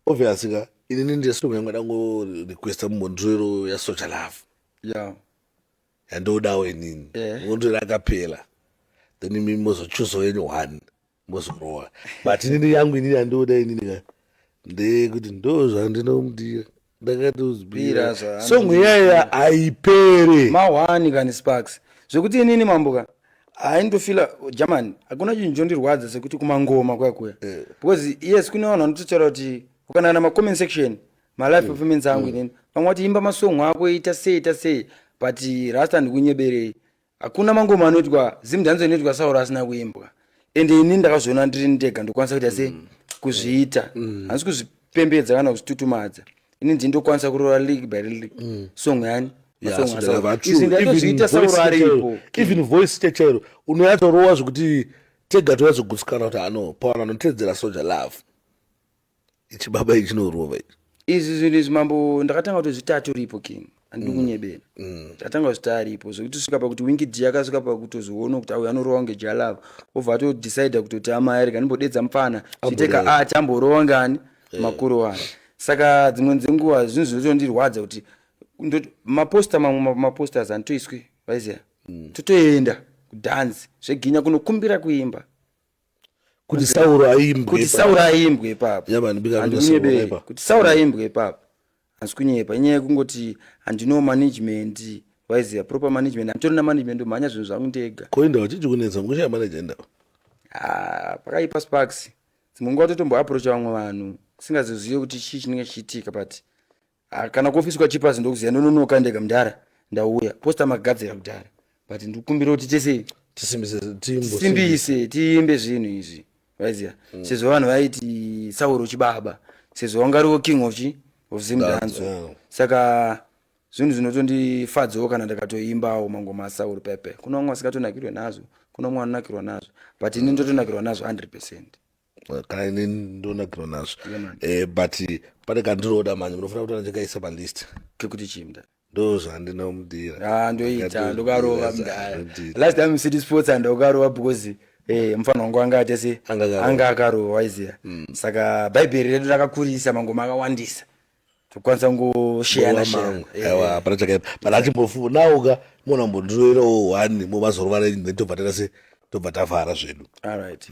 obviously ka inini ndiyesilungu yangu ndango requesta mundriro ya Soja Love Yeah. yandodawo inini mundriro akaphela then imi mozochuzo yenyu one mozorowa but inini yangu inini yandoda inini ka ndekuti ndozvandinomudira ndakati uzibira song yaya aipere mawani kani Sparks zvekuti inini mambuka aindofila German hakuna chinhu chondirwadza sekuti kumangoma kwakuya because yes kune vanhu vanototaura kuti ukanana ma comment section ma live performance angu inini vamwe vati imba masong ako ita sei but rasta ndikunyeberei hakuna mangoma anotwa zimudhanzo inotwa sauro asina kuimbwa ende inini ndakazviona ndiri ndega ndokwanisa kuti ase kuzviita handisi kuzvipembedza kana kuzvitutumadza inini ndindokwanisa kurora league by league song yani even voice chechero unoyatorowa zvekuti tega toyazogutsikana kuti ano pawana anotedzera Soja Love ichibaba ichinorova ichi izvi zvinhu izvi mambo ndakatanga kutozvitatu ripo king handidi kunyebera ndakatanga kuzvitaripo zvokuti svika pakuti Wingid yakasvika pakutozoona kuti auya anorowa ngeJalove obva atodecida kutoti amaeri kanimbodedza mupana chiteka ati amborowa ngani makuru wani saka dzimwe dzenguva zvinhu zvinotondirwadza kuti maposta mamwe maposters anotoiswi vaiziya totoenda kudhansi zveginya kunokumbira kuimba kuti Sauro aimbwe ipapo kuti Sauro aimbwe ipapo handisi kunyepa inyaya yekungoti handino management vaiziya proper management handitorina management mhanya zvinhu zvangu ndega koenda uchichi kunetsa mukushaya manager ndao pakaipa Sparks dzimwe nguva totomboaprocha vamwe vanhu kusingazozive kuti chii chinenge chichiitika but kana kuofisi kwachipazi ndokuziva ndononoka ndega mudhara ndauya posta magadzira kudhara but ndikumbira kuti tese tisimbise tiimbe zvinhu izvi vaiziya sezvo vanhu vaiti Sauro chibaba sezvo wangariwo king of zimudhanzo saka zvinhu zvinotondifadzawo kana ndakatoimbawo mangoma aSauro pepe kuna vamwe vasingatonakirwe nazvo kuna vamwe vanonakirwa nazvo but ini ndotonakirwa nazvo 100%. kana ini ndonakirwa nazvo but pane kandiroda manje munofanira kuti andikaisa palist kekuti chimda ndozvandinomudira ndoita ndokarova mudhara last time City Sports ndokarova because mufana wangu anga atese anga akarova waiziya saka bhaibheri redu rakakurisa mangoma akawandisa tokwanisa ngoshare aiwa pana chakaipa but achimbofuna munhu ambondiroerawo one mumazorova netobva se tobva tavhara zvedu alright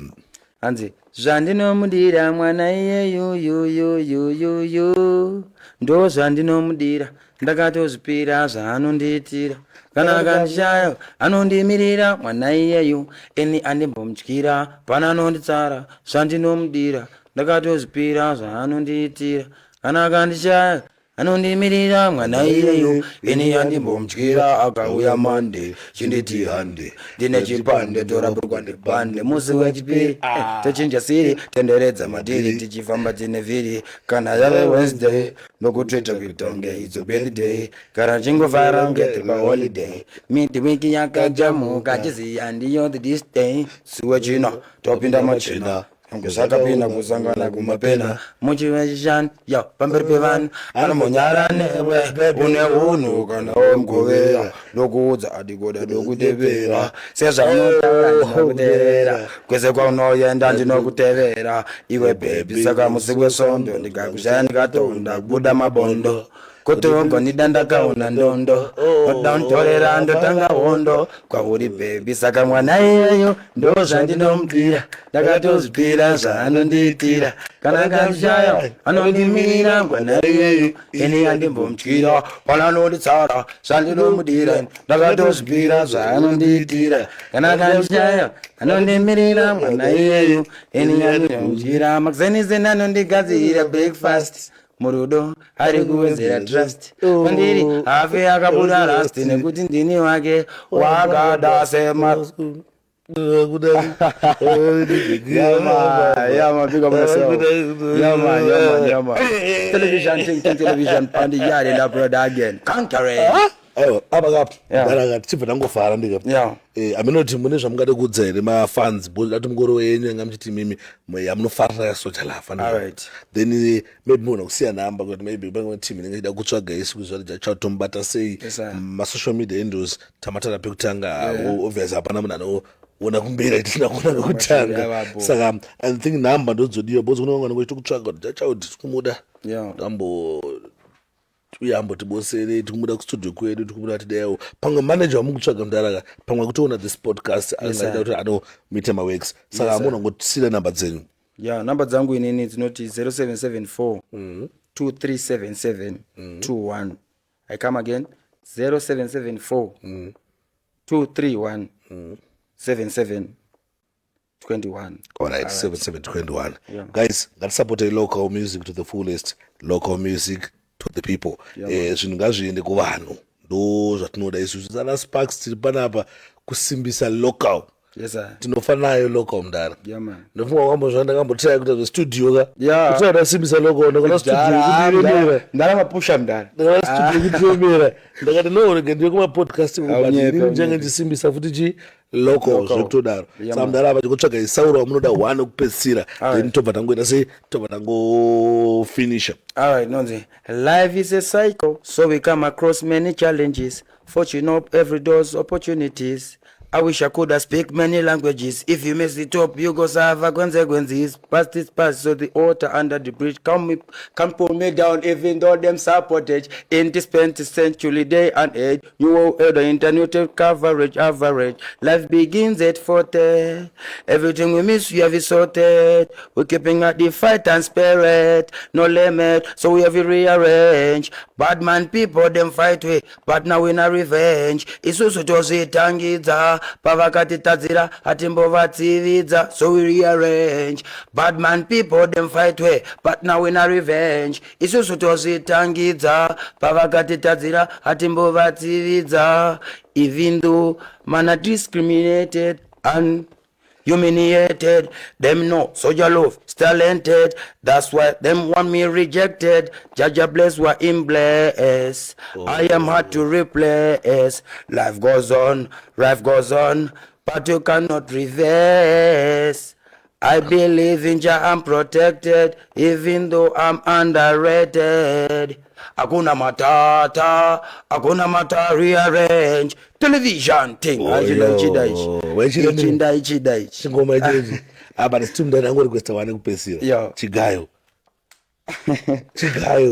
hanzi zvandinomudira mwana iyeyoyoyoyoyoyo ndo zvandinomudira ndakatozvipira zvaanondiitira kana akandishayo anondimirira mwana iyeyo eni andimbomutyira pana anonditsara zvandinomudira ndakatozvipira zvaanondiitira kana akandishayo anondimirira mwana iyeyo eni andimbomutyira akauya mande chinditi hande ndine chipande torapurwa ndibhande musi wechipiri tochinja siri tenderedza madhiri tichifamba tine vhiri kana yave Wednesday nokutreta kuitonge idzo birthday kana chingofara ngete paholiday midwiki yakajamuka chiziya ndiyo this day siwe china topinda machina ngezakapinda kusangana kumapena muchiveshishani yo pamberi pevanhu anomonyara newe une unhu kana wemgoveya ndokuudza adikoda ndokutevera sezvaunotaura ndinokuteerera kwese kwaunoenda ndinokutevera iwe bhebi saka musi wesondo ndikakushaya ndikatonda kubuda mabondo kutongo nidandakaona ndondo ndodantorera ndotanga hondo kwauri bhebi saka mwana iyeyo ndo zvandinomudira ndakatozvipira zvaanondiitira kana akandishaya anondimirira mwana iyeyo ini andimbomutyira pana anonditsara zvandinomudira ndakatozvipira zvaanondiitira kana akandishaya anondimirira mwana iyeyo ini andimbomutyira makuzenizeni anondigadzirira breakfast murudo ari kuwedzera trust kwandiri hafe akabuda rust nekuti ndini wake wakada sema television pandi yari la brother again conquering aiwa abakapi daraka tichibva tangofara ndika aminoti mune zvamungade kuudza here mafans ati mungoro wenyu anga muchiti mimi yamunofarira yaSoja Love then maybe mugona kusiya namba kuti maybe pamwe team inenge ichida kutsvaga isi kuzva chatomubata sei masocial media handles tamatara pekutanga obviously hapana munhu wona kumbira itinakona kutanga saka I think number ndodzodiwa bozo kunonga ngokuti kutsvaga kuti chaudi tikumuda ambo uyambo tibosere tikumuda kustudio kwedu tikumuda tidayo pamwe manager wamukutsvaga mudalaka pamwe kutoona this podcast angaita kuti anomita maworks saka amuna ngotisira namba dzenyu namba dzangu inini dzinoti 0774 2377 21 I come again 0774 231 77 21. All right, 7721. Guys, let's support local music to the fullest. Local music to the people. Zvinhu ngazviende kuvanhu. Ndo zvatinoda isusu. Sana Sparks tiri panapa kusimbisa local. Yes sir. Tinofanayo local mdara. Yeah man. Ndofunga kwambo zvanda ngambotry kuita studio ka. Kuti ndasimbisa local ndakona studio kudiremera. Ndara mapusha mdara. Ndakana studio kudiremera. Ndakati no ngende kuma podcast kubati ndinenge ndisimbisa futi chi local zvekutodaro. Saka mdara apa chikutsvaga isauro wamunoda one kupedzisira. Then tobva tangoenda sei tobva tango finisher. All right, Nonzi. Life is a cycle, so we come across many challenges. Fortune up every door's opportunities. I wish I could have speak many languages. If you mess it up, you go suffer consequences. Past is past, so the altar under the bridge come pull me down, even though them supported. In this 20th century, day and age, you will the internet coverage, average. Life begins at 40. Everything we miss, we have it sorted. We're keeping at the fight and spirit, no limit, so we have it rearranged. Bad man people, them fight way, but now we not revenge. It's also just a tangida. Pavakati tadzira atimbovatsividza, so we rearrange. Bad man people them fight way, but now we not revenge. Isusu tozvitangidza pavakati tadzira atimbovatsividza. Even though man are discriminated and humiliated, them know soldier love talented. That's why them want me rejected. Jaja bless what in bless. I am hard to replace. Life goes on, but you cannot reverse. I believe in Jah, I'm protected, even though I'm underrated. Hakuna matata, rearrange. Television thing. Chidai. Chingoma ichi. But situmda nangu requesta wane kupesira. Chigayo.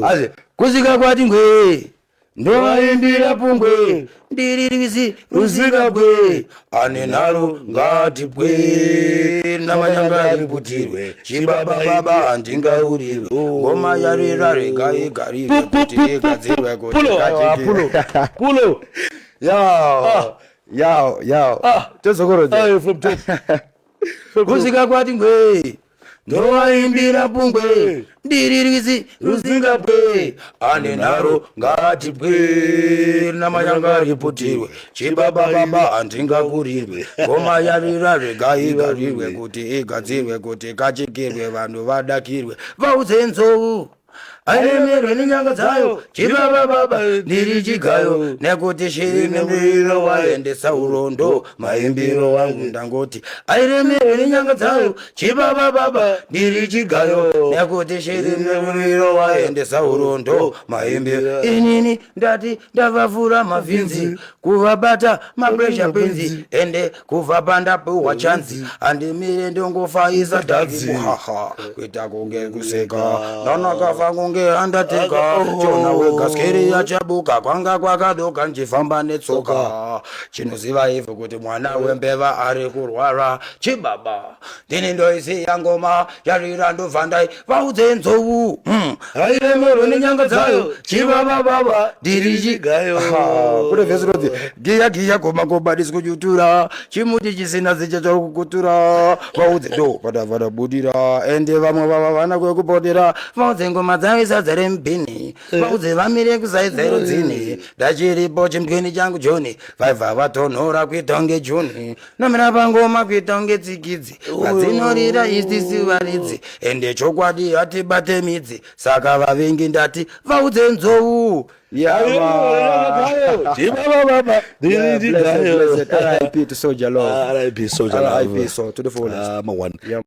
Aze, kuzika kwati ngwe. Ndoimbira pungwe. Ndiririzi ruzika bwe. Anenaro ngati bwe. Namanyanga riputirwe. Chibaba andingauriwe. Ngoma yarira rega igariwe. Kuti gadzirwe kuti gadzirwe. Pulo. Yo. Tozokoroje. From top. Kuzika kwati ngwe. Ndoimbira pungwe. Ndiririzi ruzika bwe. Anenaro ngati bwe. Namanyanga riputirwe. Chibaba andingauriwe. Ngoma yarira rega igariwe. Kuti igadzirwe kuti kachikirwe vanhu vadakirwe. Vaudze nzou. Airemerwe nenyanga dzayo, chibaba ndiri chigayo, nekuti shiri nemuriro waendesa urondo, maimbiro wangu ndangoti. Airemerwe nenyanga dzayo, chibaba ndiri chigayo, nekuti shiri nemuriro waendesa urondo, maimbiro. Inini ndati ndavavura mavhinzi, kuvabata mapresha penzi, ende kuvapanda puwa chanzi, andimire ndongofaisa dhadzi muhaha, kuita kunge kuseka, nanakafa kunge undertaker, chona wega skeri yachabuka, kwanga kwakadoka nchifamba netsoka, chinoziva ifu kuti mwana wembeva ari kurwara, chibaba ndini ndoisiya ngoma yarira ndovhandai, vaudze nzou airemerwe nenyanga dzayo, chibaba ndiri chigayo. Kune vhesi rodzi giya goma disikujutura, chimuti chisina zichacho kukutura, vaudze ndo padavada budira, ende vamwe vava vana kwekupotera, vaudze ngoma dzayo zadzere mpini, vaudze vamire kusaidza rudzini, ndachiripo chimpini changu Joni, vaibva vatonhora kuita kunge Joni, nomira pangoma kuita kunge tsikidzi, vadzinorira istisivaridzi, ende chokwadi hatibate midzi, saka vavengi ndati vaudze nzou. RIP to Soldier Love. RIP Soldier Love. RIP to the fullest.